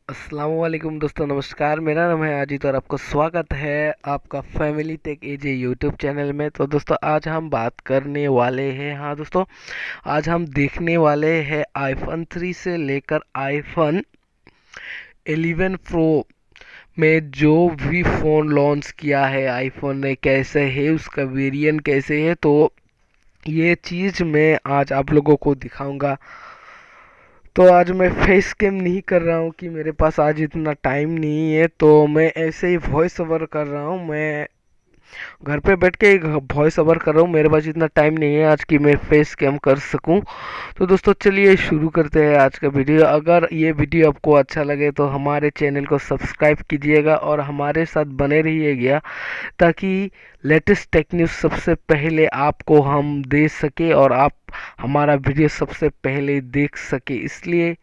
अस्सलामुअलैकुम दोस्तों, नमस्कार। मेरा नाम है अजीत और आपका स्वागत है आपका फैमिली टेक एजे यूट्यूब चैनल में। तो दोस्तों, आज हम बात करने वाले हैं, हाँ दोस्तों, आज हम देखने वाले हैं आईफोन 3 से लेकर आईफोन 11 प्रो में जो भी फ़ोन लॉन्च किया है आईफोन ने, कैसे है उसका वेरिएंट, कैसे है। तो ये चीज़ मैं आज आप लोगों को दिखाऊंगा। तो आज मैं फेस कैम नहीं कर रहा हूँ कि मेरे पास आज इतना टाइम नहीं है, तो मैं ऐसे ही वॉइस ओवर कर रहा हूँ। मैं घर पे बैठ के वॉइस ओवर कर रहा हूँ, मेरे पास इतना टाइम नहीं है आज कि मैं फेस कैम कर सकूँ। तो दोस्तों, चलिए शुरू करते हैं आज का वीडियो। अगर ये वीडियो आपको अच्छा लगे तो हमारे चैनल को सब्सक्राइब कीजिएगा और हमारे साथ बने रहिएगा, ताकि लेटेस्ट टेक न्यूज़ सबसे पहले आपको हम दे सके और आप हमारा वीडियो सबसे पहले देख सके। इसलिए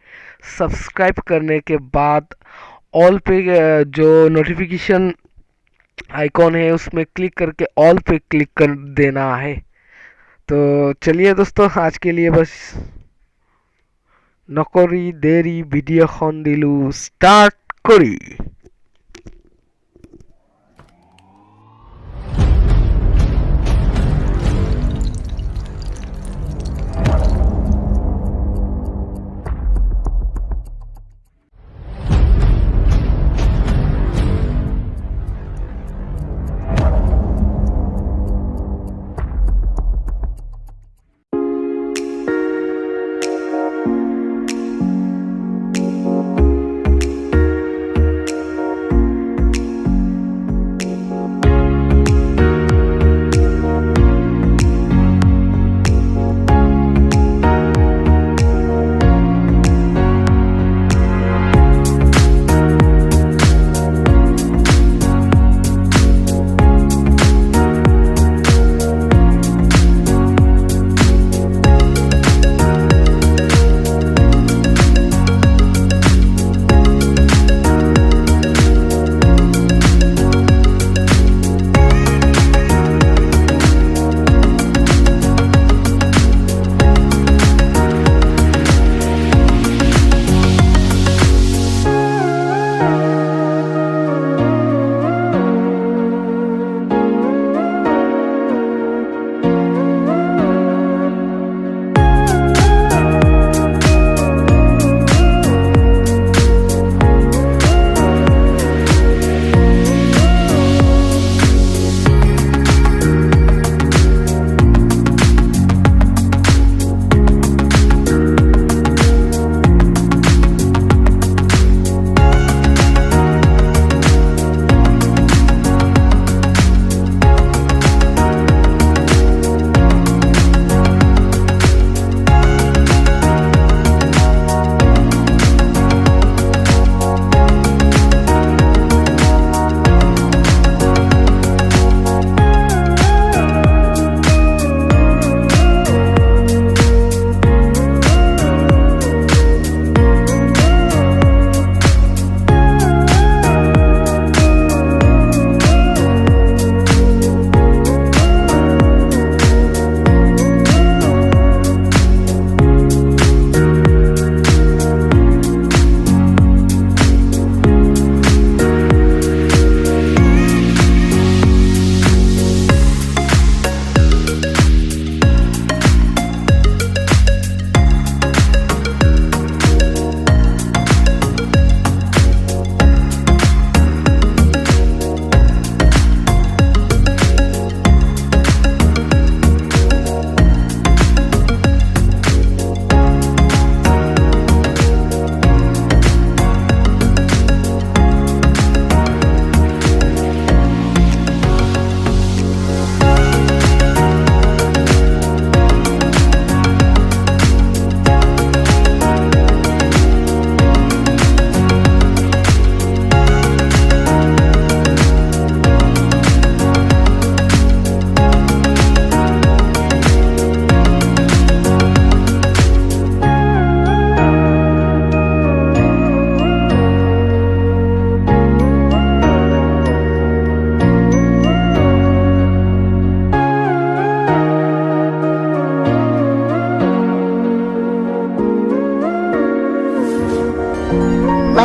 सब्सक्राइब करने के बाद ऑल पे जो नोटिफिकेशन आइकॉन है उसमें क्लिक करके ऑल पे क्लिक कर देना है। तो चलिए दोस्तों, आज के लिए बस नकरी देरी ভিডিঅ'খন দিলো স্টার্ট করি।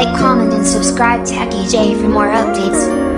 like, comment, and subscribe to J for more updates.